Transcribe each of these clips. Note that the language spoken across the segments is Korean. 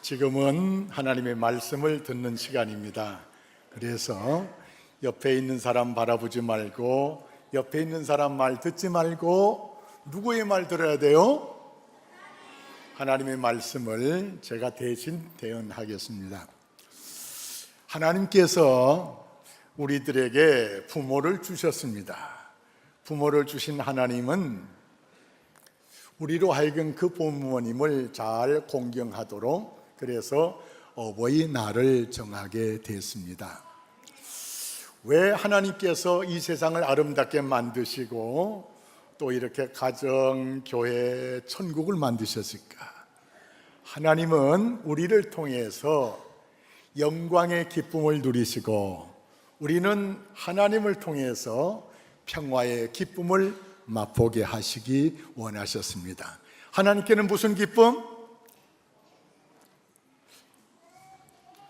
지금은 하나님의 말씀을 듣는 시간입니다. 그래서 옆에 있는 사람 바라보지 말고, 옆에 있는 사람 말 듣지 말고 누구의 말 들어야 돼요? 하나님의 말씀을 제가 대신 대언하겠습니다. 하나님께서 우리들에게 부모를 주셨습니다. 부모를 주신 하나님은 우리로 하여금 그 부모님을 잘 공경하도록, 그래서 어버이날을 정하게 됐습니다. 왜 하나님께서 이 세상을 아름답게 만드시고 또 이렇게 가정, 교회, 천국을 만드셨을까? 하나님은 우리를 통해서 영광의 기쁨을 누리시고, 우리는 하나님을 통해서 평화의 기쁨을 맛보게 하시기 원하셨습니다. 하나님께는 무슨 기쁨?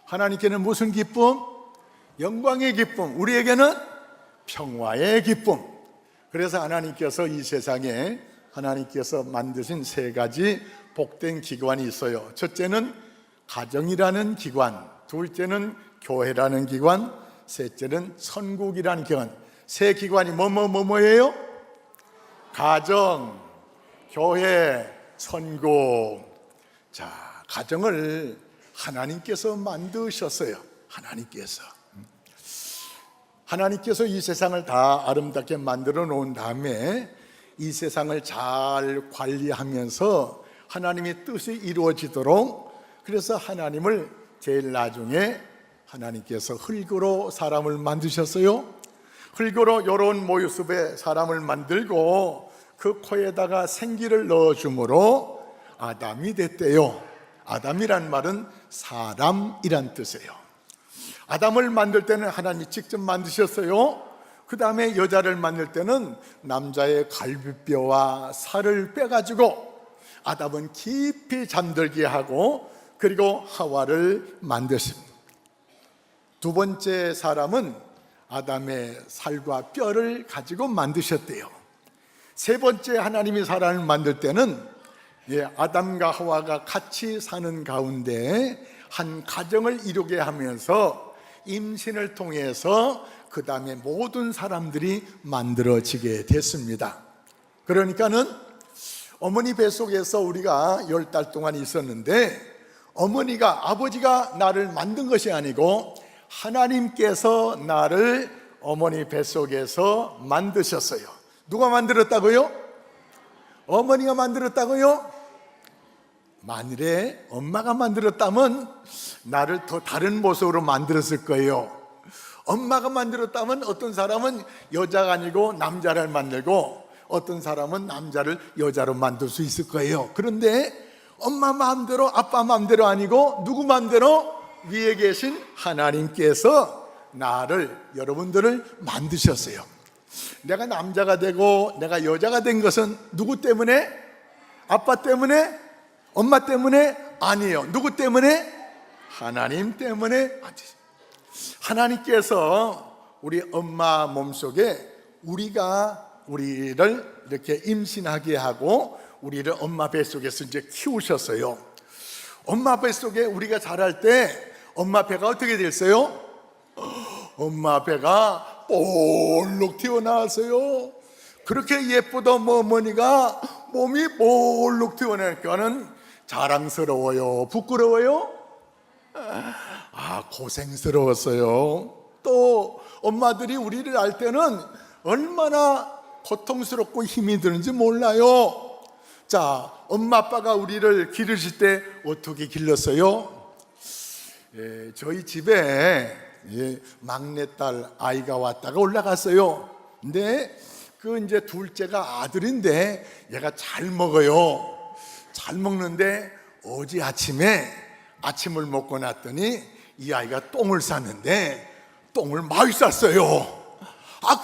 하나님께는 무슨 기쁨? 영광의 기쁨. 우리에게는 평화의 기쁨. 그래서 하나님께서 이 세상에 하나님께서 만드신 세 가지 복된 기관이 있어요. 첫째는 가정이라는 기관, 둘째는 교회라는 기관, 셋째는 천국이라는 기관. 세 기관이 뭐예요? 가정, 하나님께서 천국. 자, 가정을 하나님께서 만드셨어요. 하나님께서 이 세상을 다 아름답게 만들어 놓은 다음에 이 세상을 잘 관리하면서 하나님의 뜻이 이루어지도록, 그래서 하나님을 제일 나중에 하나님께서 흙으로 사람을 만드셨어요. 흙으로 이런 모습의 사람을 만들고 그 코에다가 생기를 넣어줌으로 아담이 됐대요. 아담이란 말은 사람이란 뜻이에요. 아담을 만들 때는 하나님이 직접 만드셨어요. 그 다음에 여자를 만들 때는 남자의 갈비뼈와 살을 빼가지고 아담은 깊이 잠들게 하고, 그리고 하와를 만드십니다. 두 번째 사람은 아담의 살과 뼈를 가지고 만드셨대요. 세 번째 하나님이 사람을 만들 때는 아담과 하와가 같이 사는 가운데 한 가정을 이루게 하면서 임신을 통해서 그 다음에 모든 사람들이 만들어지게 됐습니다. 그러니까는 어머니 뱃속에서 우리가 10달 동안 있었는데, 아버지가 나를 만든 것이 아니고 하나님께서 나를 어머니 뱃속에서 만드셨어요. 누가 만들었다고요? 어머니가 만들었다고요? 만일에 엄마가 만들었다면 나를 더 다른 모습으로 만들었을 거예요. 엄마가 만들었다면 어떤 사람은 여자가 아니고 남자를 만들고, 어떤 사람은 남자를 여자로 만들 수 있을 거예요. 그런데 엄마 마음대로, 아빠 마음대로 아니고 누구 마음대로? 위에 계신 하나님께서 여러분들을 만드셨어요. 내가 남자가 되고 내가 여자가 된 것은 누구 때문에? 아빠 때문에? 엄마 때문에? 아니에요. 누구 때문에? 하나님 때문에. 하나님께서 우리 엄마 몸속에 우리를 이렇게 임신하게 하고 우리를 엄마 뱃속에서 이제 키우셨어요. 엄마 뱃속에 우리가 자랄 때 엄마 배가 어떻게 됐어요? 엄마 배가 볼록 튀어나왔어요. 그렇게 예쁘던 어머니가 몸이 볼록 튀어나니까는 자랑스러워요? 부끄러워요? 고생스러웠어요. 또 엄마들이 우리를 알 때는 얼마나 고통스럽고 힘이 드는지 몰라요. 자, 엄마 아빠가 우리를 기르실 때 어떻게 길렀어요? 저희 집에 막내딸 아이가 왔다가 올라갔어요. 근데 이제 둘째가 아들인데 얘가 잘 먹어요. 잘 먹는데 어제 아침을 먹고 났더니 이 아이가 똥을 쌌는데 똥을 많이 쌌어요.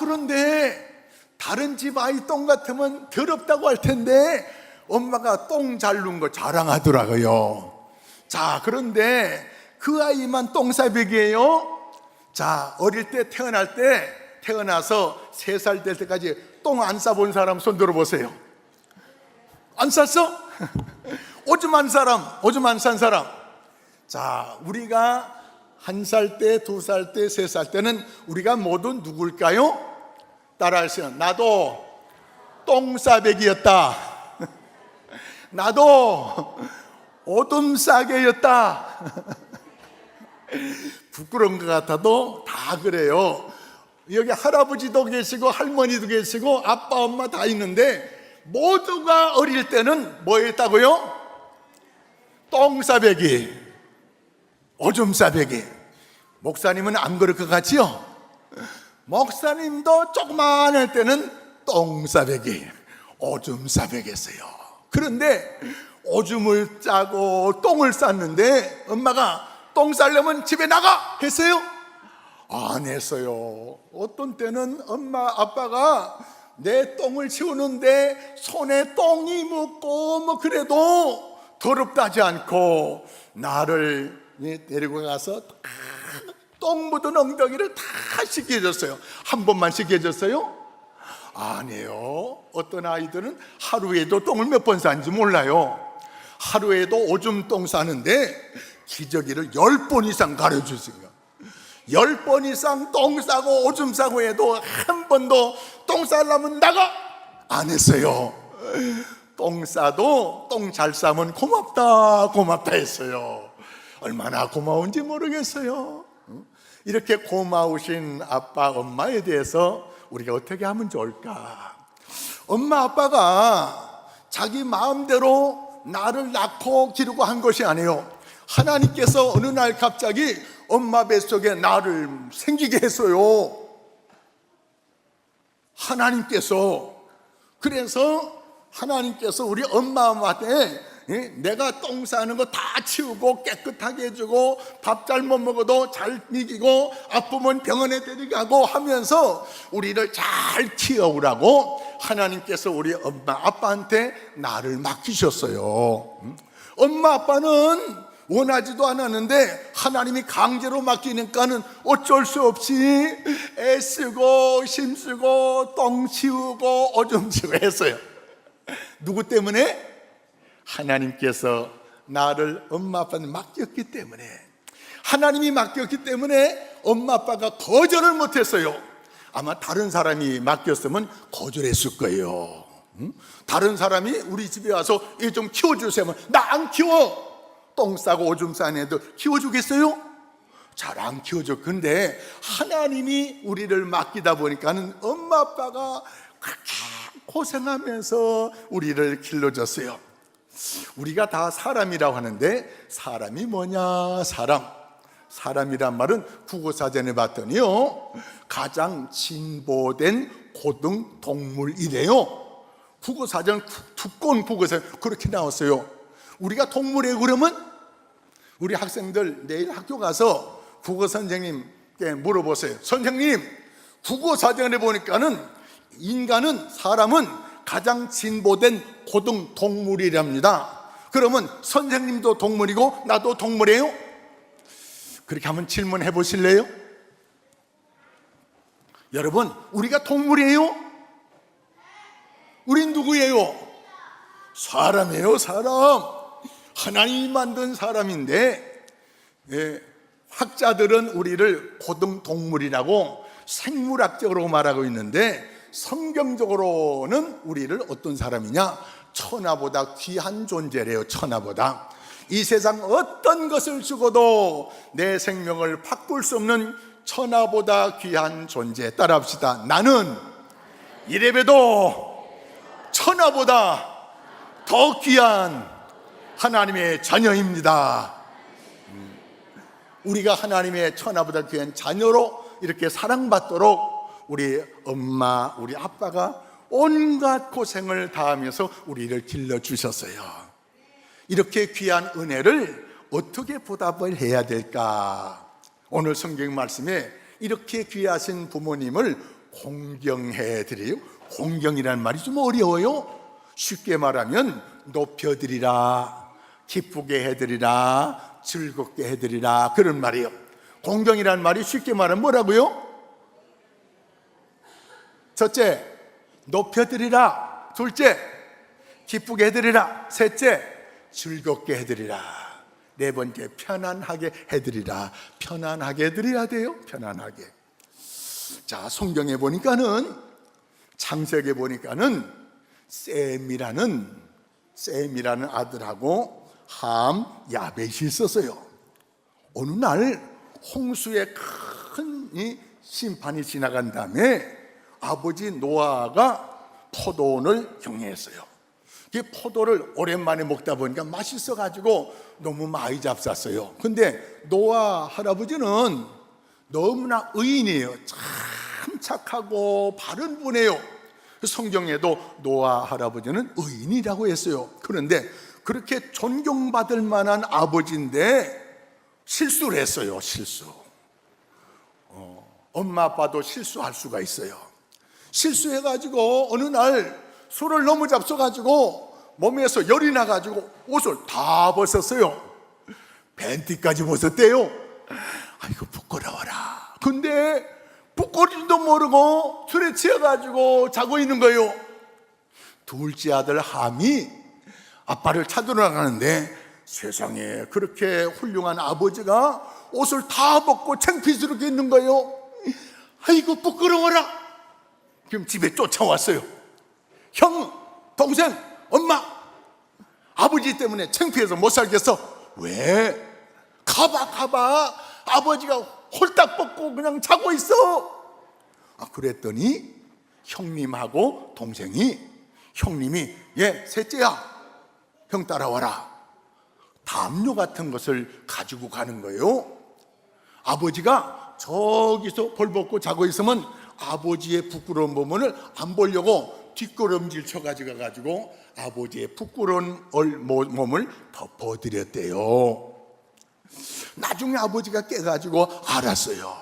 그런데 다른 집 아이 똥 같으면 더럽다고 할 텐데 엄마가 똥 잘 누운 거 자랑하더라고요. 자, 그런데 그 아이만 똥싸배기예요. 자, 어릴 때 태어나서 3살 될 때까지 똥 안 싸본 사람 손 들어보세요. 안 쌌어? 오줌 안 싼 사람. 자, 우리가 1살 때, 2살 때, 3살 때는 우리가 모두 누굴까요? 따라하시면, 나도 똥싸배기였다. 나도 오줌 싸개였다. 부끄러운 것 같아도 다 그래요. 여기 할아버지도 계시고 할머니도 계시고 아빠 엄마 다 있는데 모두가 어릴 때는 뭐였다고요? 똥싸배기, 오줌 싸배기. 목사님은 안 그럴 것 같지요? 목사님도 조그만할 때는 똥싸배기, 오줌 싸배기였어요. 그런데 오줌을 짜고 똥을 쌌는데 엄마가 똥 싸려면 집에 나가 했어요? 안 했어요. 어떤 때는 엄마 아빠가 내 똥을 치우는데 손에 똥이 묻고 뭐 그래도 더럽다 하지 않고 나를 데리고 가서 똥 묻은 엉덩이를 다 씻겨줬어요. 한 번만 씻겨줬어요? 아니에요. 어떤 아이들은 하루에도 똥을 몇 번 싸는지 몰라요. 하루에도 오줌 똥 싸는데 기저귀를 10번 이상 가려주세요. 10번 이상 똥 싸고 오줌 싸고 해도 한 번도 똥 싸려면 나가! 안 했어요. 똥 싸도 똥 잘 싸면 고맙다 고맙다 했어요. 얼마나 고마운지 모르겠어요. 이렇게 고마우신 아빠 엄마에 대해서 우리가 어떻게 하면 좋을까? 엄마 아빠가 자기 마음대로 나를 낳고 기르고 한 것이 아니에요. 하나님께서 어느 날 갑자기 엄마 뱃속에 나를 생기게 했어요. 하나님께서. 그래서 하나님께서 우리 엄마한테 내가 똥 싸는 거 다 치우고 깨끗하게 해주고 밥 잘못 먹어도 잘 먹이고 아프면 병원에 데려가고 하면서 우리를 잘 키워오라고 하나님께서 우리 엄마 아빠한테 나를 맡기셨어요. 엄마 아빠는 원하지도 않았는데 하나님이 강제로 맡기니까는 어쩔 수 없이 애쓰고 힘쓰고 똥 치우고 오줌 치우고 했어요. 누구 때문에? 하나님께서 나를 엄마 아빠한테 맡겼기 때문에. 하나님이 맡겼기 때문에 엄마 아빠가 거절을 못했어요. 아마 다른 사람이 맡겼으면 거절했을 거예요. 다른 사람이 우리 집에 와서 얘 좀 키워주세요. 나 안 키워. 똥 싸고 오줌 싸는 애들 키워주겠어요? 잘 안 키워줘. 근데 하나님이 우리를 맡기다 보니까는 엄마 아빠가 그렇게 고생하면서 우리를 길러줬어요. 우리가 다 사람이라고 하는데 사람이 뭐냐? 사람이란 말은 국어사전에 봤더니요 가장 진보된 고등 동물이래요. 국어사전 두꺼운 국어사전 그렇게 나왔어요. 우리가 동물이에요 그러면 우리 학생들 내일 학교 가서 국어 선생님께 물어보세요. 선생님, 국어 사전에 보니까는 인간은 사람은 가장 진보된 고등 동물이랍니다. 그러면 선생님도 동물이고 나도 동물이에요? 그렇게 한번 질문해 보실래요? 여러분, 우리가 동물이에요? 우린 누구예요? 사람이에요, 사람. 하나님이 만든 사람인데 학자들은 우리를 고등동물이라고 생물학적으로 말하고 있는데 성경적으로는 우리를 어떤 사람이냐? 천하보다 귀한 존재래요. 천하보다. 이 세상 어떤 것을 주고도 내 생명을 바꿀 수 없는 천하보다 귀한 존재. 따라합시다. 나는 이래봬도 천하보다 더 귀한 하나님의 자녀입니다. 우리가 하나님의 천하보다 귀한 자녀로 이렇게 사랑받도록 우리 엄마, 우리 아빠가 온갖 고생을 다하면서 우리를 길러주셨어요. 이렇게 귀한 은혜를 어떻게 보답을 해야 될까? 오늘 성경 말씀에 이렇게 귀하신 부모님을 공경해 드려요. 공경이라는 말이 좀 어려워요. 쉽게 말하면 높여드리라, 기쁘게 해드리라, 즐겁게 해드리라, 그런 말이에요. 공경이라는 말이 쉽게 말하면 뭐라고요? 첫째, 높여드리라. 둘째, 기쁘게 해드리라. 셋째, 즐겁게 해드리라. 네 번째, 편안하게 해드리라. 편안하게 해드려야 돼요. 편안하게. 자, 성경에 보니까는, 창세기에 보니까는 셈이라는 아들하고 함, 야벳이 있었어요. 어느 날 홍수의 큰 이 심판이 지나간 다음에 아버지 노아가 포도원을 경영했어요. 이 포도를 오랜만에 먹다 보니까 맛있어가지고 너무 많이 잡쌌어요. 근데 노아 할아버지는 너무나 의인이에요. 참 착하고 바른 분이에요. 성경에도 노아 할아버지는 의인이라고 했어요. 그런데 그렇게 존경받을 만한 아버지인데 실수를 했어요. 실수. 엄마 아빠도 실수할 수가 있어요. 실수해가지고 어느 날 술을 너무 잡숴가지고 몸에서 열이 나가지고 옷을 다 벗었어요. 팬티까지 벗었대요. 아이고 부끄러워라. 근데 부끄러지도 모르고 술에 취해가지고 자고 있는 거예요. 둘째 아들 함이 아빠를 찾으러 나가는데 세상에 그렇게 훌륭한 아버지가 옷을 다 벗고 창피스럽게 있는 거예요. 아이고 부끄러워라. 그럼 집에 쫓아왔어요. 형, 동생, 엄마, 아버지 때문에 창피해서 못 살겠어. 왜? 가봐. 아버지가 홀딱 벗고 그냥 자고 있어. 그랬더니 형님하고 동생이, 형님이 셋째야, 형 따라와라. 담요 같은 것을 가지고 가는 거예요. 아버지가 저기서 벌 벗고 자고 있으면 아버지의 부끄러운 몸을 안 보려고 뒷걸음질 쳐가지고 가지고 아버지의 부끄러운 몸을 덮어드렸대요. 나중에 아버지가 깨가지고 알았어요.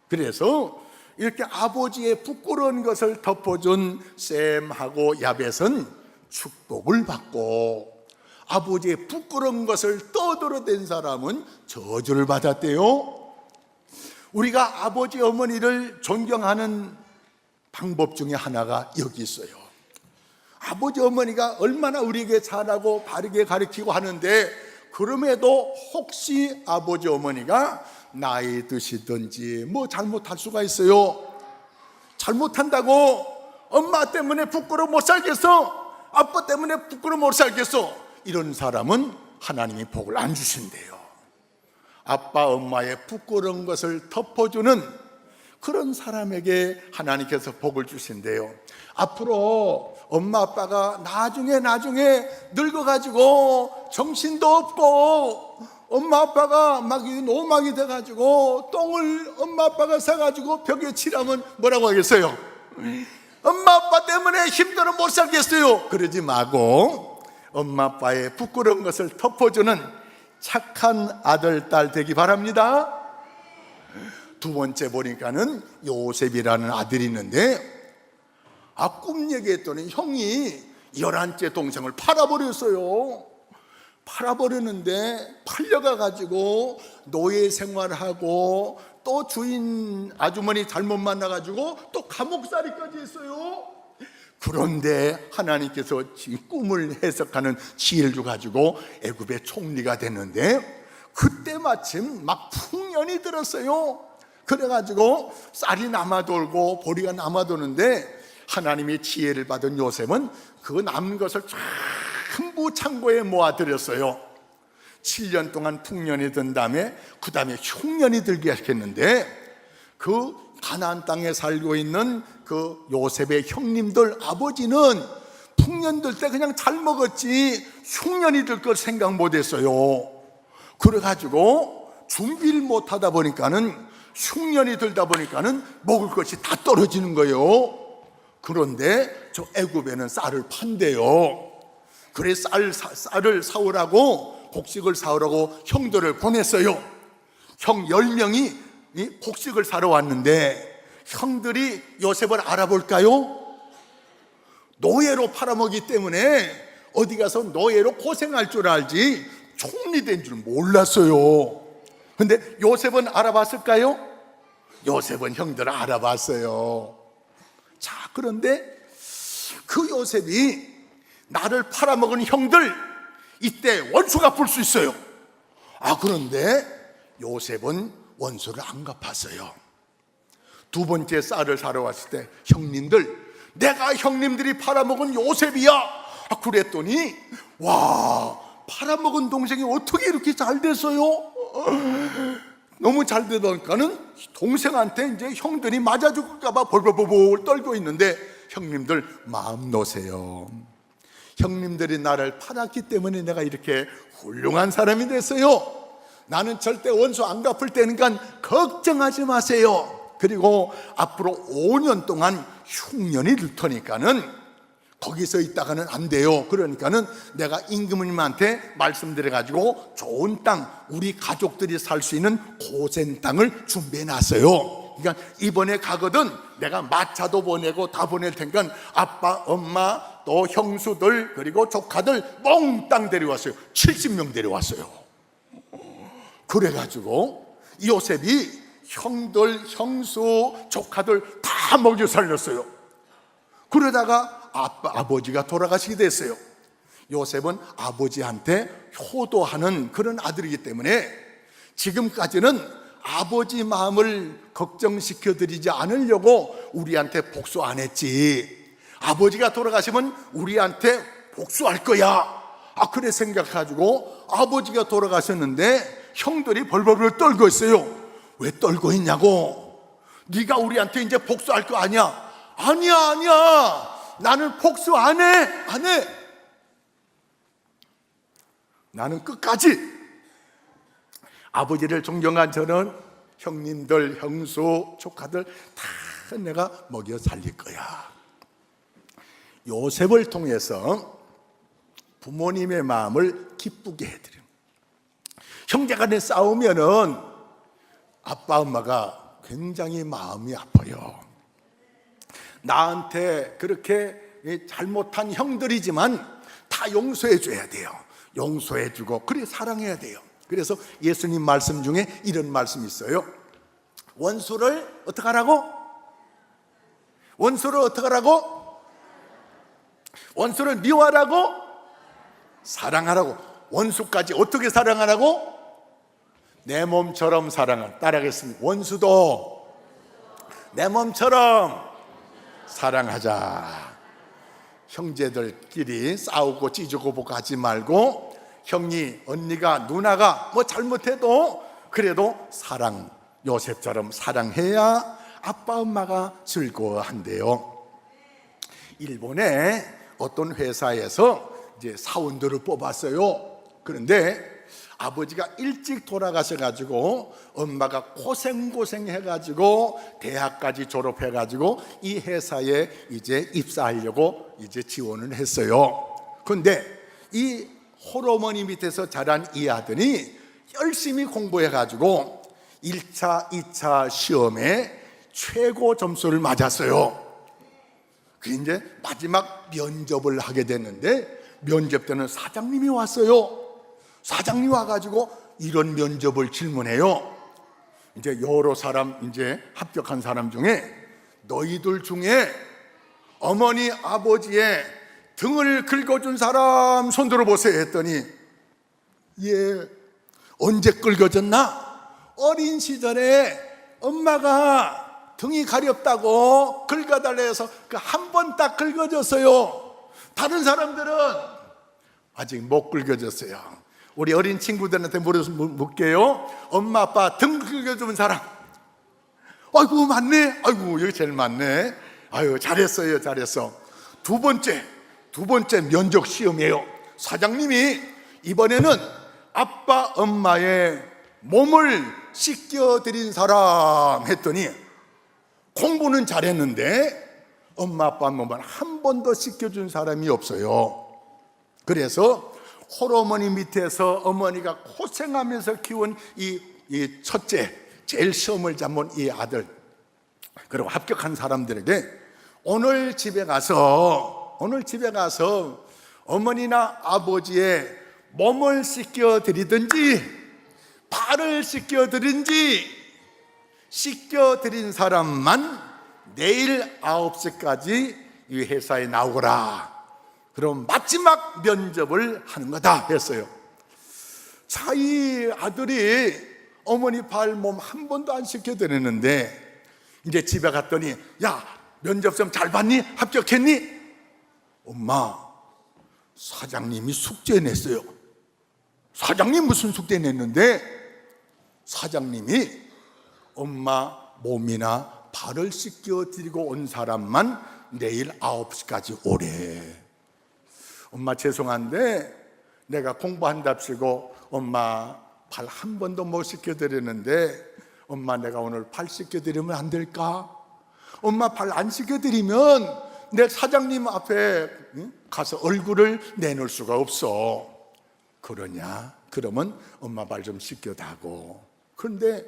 그래서 이렇게 아버지의 부끄러운 것을 덮어준 셈하고 야벳은 축복을 받고, 아버지의 부끄러운 것을 떠들어댄 사람은 저주를 받았대요. 우리가 아버지 어머니를 존경하는 방법 중에 하나가 여기 있어요. 아버지 어머니가 얼마나 우리에게 잘하고 바르게 가르치고 하는데, 그럼에도 혹시 아버지 어머니가 나이 드시든지 뭐 잘못할 수가 있어요. 잘못한다고 엄마 때문에 부끄러워 못 살겠어, 아빠 때문에 부끄러워 못 살겠어, 이런 사람은 하나님이 복을 안 주신대요. 아빠 엄마의 부끄러운 것을 덮어주는 그런 사람에게 하나님께서 복을 주신대요. 앞으로 엄마 아빠가 나중에 늙어가지고 정신도 없고 엄마 아빠가 막 노망이 돼가지고 똥을 엄마 아빠가 사가지고 벽에 칠하면 뭐라고 하겠어요? 엄마 아빠 때문에 힘들어 못 살겠어요. 그러지 말고 엄마 아빠의 부끄러운 것을 덮어주는 착한 아들, 딸 되기 바랍니다. 두 번째 보니까는 요셉이라는 아들이 있는데, 꿈 얘기했더니 형이 11째 동생을 팔아버렸어요. 팔아버렸는데 팔려가가지고 노예 생활하고 또 주인 아주머니 잘못 만나가지고 또 감옥살이까지 했어요. 그런데 하나님께서 꿈을 해석하는 지혜를 줘가지고 애굽의 총리가 됐는데, 그때 마침 막 풍년이 들었어요. 그래가지고 쌀이 남아돌고 보리가 남아도는데, 하나님의 지혜를 받은 요셉은 그 남은 것을 전부 창고에 모아들였어요. 7년 동안 풍년이 든 다음에 그 다음에 흉년이 들게 했는데, 그 가나안 땅에 살고 있는 그 요셉의 형님들 아버지는 풍년 들 때 그냥 잘 먹었지 흉년이 들 걸 생각 못했어요. 그래가지고 준비를 못하다 보니까는 흉년이 들다 보니까는 먹을 것이 다 떨어지는 거예요. 그런데 저 애굽에는 쌀을 판대요. 그래 쌀을 사오라고, 곡식을 사오라고 형들을 보냈어요. 형 10명이 이 곡식을 사러 왔는데 형들이 요셉을 알아볼까요? 노예로 팔아먹기 때문에 어디 가서 노예로 고생할 줄 알지 총리 된 줄 몰랐어요. 근데 요셉은 알아봤을까요? 요셉은 형들을 알아봤어요. 자, 그런데 그 요셉이 나를 팔아먹은 형들, 이때 원수 갚을 수 있어요. 그런데 요셉은 원수를 안 갚았어요. 두 번째 쌀을 사러 왔을 때, 형님들, 내가 형님들이 팔아먹은 요셉이야. 그랬더니 와, 팔아먹은 동생이 어떻게 이렇게 잘 됐어요? 너무 잘 되다니까는 동생한테 이제 형들이 맞아 죽을까봐 벌벌벌 떨고 있는데, 형님들 마음 놓으세요. 형님들이 나를 팔았기 때문에 내가 이렇게 훌륭한 사람이 됐어요. 나는 절대 원수 안 갚을 테니까 걱정하지 마세요. 그리고 앞으로 5년 동안 흉년이 들 테니까는 거기서 있다가는 안 돼요. 그러니까는 내가 임금님한테 말씀드려가지고 좋은 땅, 우리 가족들이 살 수 있는 고센 땅을 준비해 놨어요. 그러니까 이번에 가거든 내가 마차도 보내고 다 보낼 테니까 아빠, 엄마, 또 형수들 그리고 조카들 몽땅 데려왔어요. 70명 데려왔어요. 그래가지고 요셉이 형들, 형수, 조카들 다 먹여 살렸어요. 그러다가 아버지가 돌아가시게 됐어요. 요셉은 아버지한테 효도하는 그런 아들이기 때문에 지금까지는 아버지 마음을 걱정시켜 드리지 않으려고 우리한테 복수 안 했지. 아버지가 돌아가시면 우리한테 복수할 거야. 그래 생각해가지고 아버지가 돌아가셨는데 형들이 벌벌벌 떨고 있어요. 왜 떨고 있냐고. 네가 우리한테 이제 복수할 거 아니야. 아니야. 나는 복수 안 해. 나는 끝까지 아버지를 존경한 저는 형님들, 형수, 조카들 다 내가 먹여 살릴 거야. 요셉을 통해서 부모님의 마음을 기쁘게 해드려. 형제간에 싸우면은 아빠, 엄마가 굉장히 마음이 아파요. 나한테 그렇게 잘못한 형들이지만 다 용서해 줘야 돼요. 용서해 주고 그래 사랑해야 돼요. 그래서 예수님 말씀 중에 이런 말씀이 있어요. 원수를 어떻게 하라고? 원수를 어떻게 하라고? 원수를 미워하라고? 사랑하라고. 원수까지 어떻게 사랑하라고? 내 몸처럼 사랑을 따라하겠습니다. 원수도 내 몸처럼 사랑하자. 형제들끼리 싸우고 찌르고 보고 하지 말고 형이, 언니가, 누나가 뭐 잘못해도 그래도 사랑, 요셉처럼 사랑해야 아빠 엄마가 즐거워한대요. 일본의 어떤 회사에서 이제 사원들을 뽑았어요. 그런데 아버지가 일찍 돌아가셔가지고 엄마가 고생해가지고 대학까지 졸업해가지고 이 회사에 이제 입사하려고 이제 지원을 했어요. 근데 이 홀어머니 밑에서 자란 이 아들이 열심히 공부해가지고 1차, 2차 시험에 최고 점수를 맞았어요. 그 이제 마지막 면접을 하게 됐는데 면접 때는 사장님이 왔어요. 사장님이 와가지고 이런 면접을 질문해요. 이제 여러 사람 이제 합격한 사람 중에 너희들 중에 어머니 아버지의 등을 긁어준 사람 손 들어보세요 했더니 예, 언제 긁어줬나? 어린 시절에 엄마가 등이 가렵다고 긁어달라 해서 그 한 번 딱 긁어줬어요. 다른 사람들은 아직 못 긁어줬어요. 우리 어린 친구들한테 묻게요. 엄마 아빠 등 긁어주는 사람. 아이고 맞네. 아이고 여기 제일 많네. 아유 잘했어요. 두 번째 면접 시험이에요. 사장님이 이번에는 아빠 엄마의 몸을 씻겨드린 사람 했더니 공부는 잘했는데 엄마 아빠 몸을 한 번도 씻겨준 사람이 없어요. 그래서 홀어머니 밑에서 어머니가 고생하면서 키운 이 첫째, 제일 시험을 잡은 이 아들, 그리고 합격한 사람들에게 오늘 집에 가서 어머니나 아버지의 몸을 씻겨드리든지 발을 씻겨드린지 씻겨드린 사람만 내일 9시까지 이 회사에 나오거라. 그럼 마지막 면접을 하는 거다 했어요. 이 아들이 어머니 발 몸 한 번도 안 씻겨드렸는데 이제 집에 갔더니 야, 면접시험 잘 봤니? 합격했니? 엄마, 사장님이 숙제 냈어요. 사장님 무슨 숙제 냈는데? 사장님이 엄마 몸이나 발을 씻겨드리고 온 사람만 내일 9시까지 오래. 엄마 죄송한데 내가 공부한답시고 엄마 발 한 번도 못 씻겨드렸는데 엄마 내가 오늘 발 씻겨드리면 안 될까? 엄마 발 안 씻겨드리면 내 사장님 앞에 가서 얼굴을 내놓을 수가 없어. 그러냐? 그러면 엄마 발 좀 씻겨다고. 그런데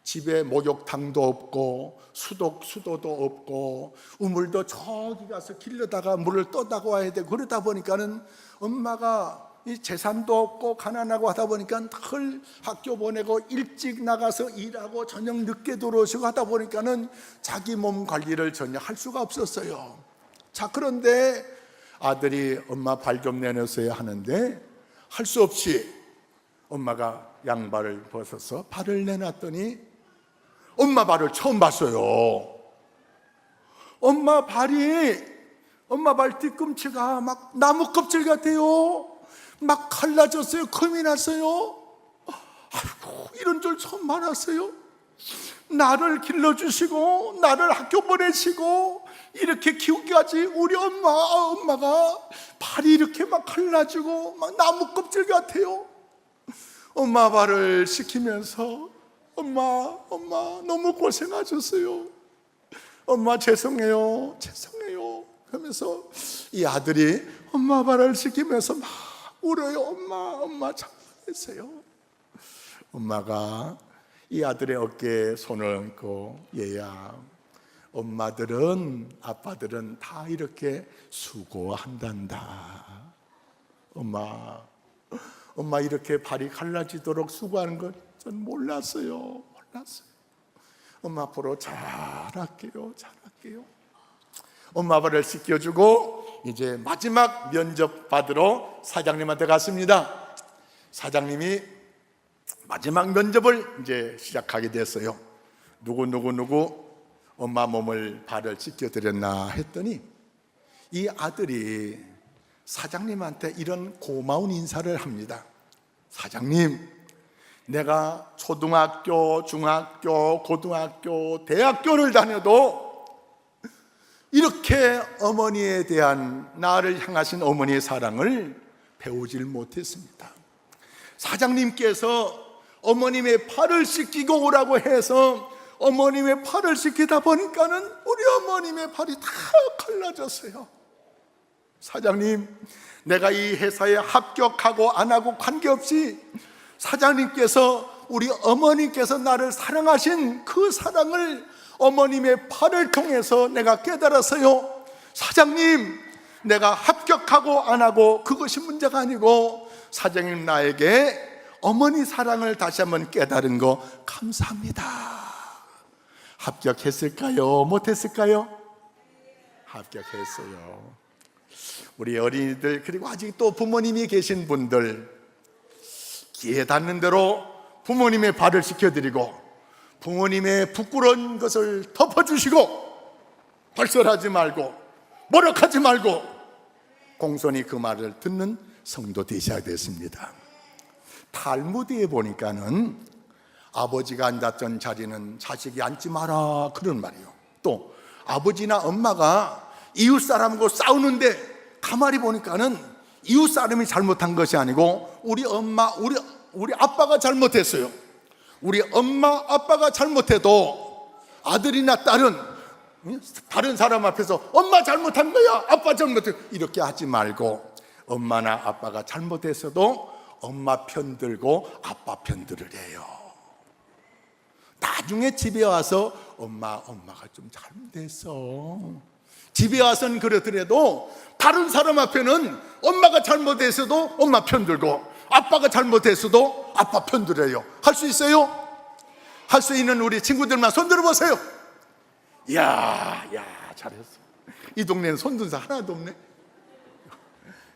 집에 목욕탕도 없고 수도도 없고 우물도 저기 가서 길러다가 물을 떠다가 와야 돼. 그러다 보니까는 엄마가 이 재산도 없고 가난하고 하다 보니까 늘 학교 보내고 일찍 나가서 일하고 저녁 늦게 들어오시고 하다 보니까는 자기 몸 관리를 전혀 할 수가 없었어요. 자, 그런데 아들이 엄마 발 좀 내놓으세요 하는데 할 수 없이 엄마가 양발을 벗어서 발을 내놨더니 엄마 발을 처음 봤어요. 엄마 발 뒤꿈치가 막 나무 껍질 같아요. 막 갈라졌어요. 금이 났어요. 아이고, 이런 줄 처음 알았어요. 나를 길러주시고 나를 학교 보내시고 이렇게 키우기까지 우리 엄마가 발이 이렇게 막 갈라지고 막 나무 껍질 같아요. 엄마 발을 씻기면서 엄마 너무 고생하셨어요. 엄마 죄송해요 하면서 이 아들이 엄마 발을 씻기면서 막 울어요. 엄마 잘못했어요. 엄마가 이 아들의 어깨에 손을 얹고 얘야, 엄마들은 아빠들은 다 이렇게 수고한단다. 엄마 이렇게 발이 갈라지도록 수고하는 걸 전 몰랐어요. 엄마 앞으로 잘할게요. 엄마 발을 씻겨주고 이제 마지막 면접 받으러 사장님한테 갔습니다. 사장님이 마지막 면접을 이제 시작하게 됐어요. 누구 엄마 몸을 발을 씻겨드렸나 했더니 이 아들이 사장님한테 이런 고마운 인사를 합니다. 사장님, 내가 초등학교, 중학교, 고등학교, 대학교를 다녀도 이렇게 어머니에 대한 나를 향하신 어머니의 사랑을 배우질 못했습니다. 사장님께서 어머님의 팔을 씻기고 오라고 해서 어머님의 팔을 씻기다 보니까는 우리 어머님의 팔이 다 갈라졌어요. 사장님, 내가 이 회사에 합격하고 안 하고 관계없이 사장님께서 우리 어머니께서 나를 사랑하신 그 사랑을 어머님의 팔을 통해서 내가 깨달았어요. 사장님, 내가 합격하고 안 하고 그것이 문제가 아니고 사장님 나에게 어머니 사랑을 다시 한번 깨달은 거 감사합니다. 합격했을까요? 못했을까요? 합격했어요. 우리 어린이들 그리고 아직 또 부모님이 계신 분들 기회 닿는 대로 부모님의 발을 씻겨드리고 부모님의 부끄러운 것을 덮어주시고 발설하지 말고 모욕하지 말고 공손히 그 말을 듣는 성도 되셔야 됐습니다. 탈무드에 보니까는 아버지가 앉았던 자리는 자식이 앉지 마라 그런 말이에요. 또 아버지나 엄마가 이웃 사람하고 싸우는데 가만히 보니까는 이웃 사람이 잘못한 것이 아니고 우리 아빠가 잘못했어요. 우리 엄마 아빠가 잘못해도 아들이나 딸은 다른 사람 앞에서 엄마 잘못한 거야, 아빠 잘못해 이렇게 하지 말고 엄마나 아빠가 잘못했어도 엄마 편 들고 아빠 편 들으래요. 나중에 집에 와서 엄마가 좀 잘못했어. 집에 와서는 그러더라도 다른 사람 앞에는 엄마가 잘못했어도 엄마 편 들고 아빠가 잘못했어도 아빠 편 들어요. 할 수 있어요? 할 수 있는 우리 친구들만 손 들어보세요. 야 잘했어. 이 동네는 손든 사람 하나도 없네.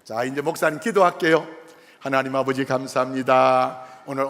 자, 이제 목사님 기도할게요. 하나님 아버지 감사합니다. 오늘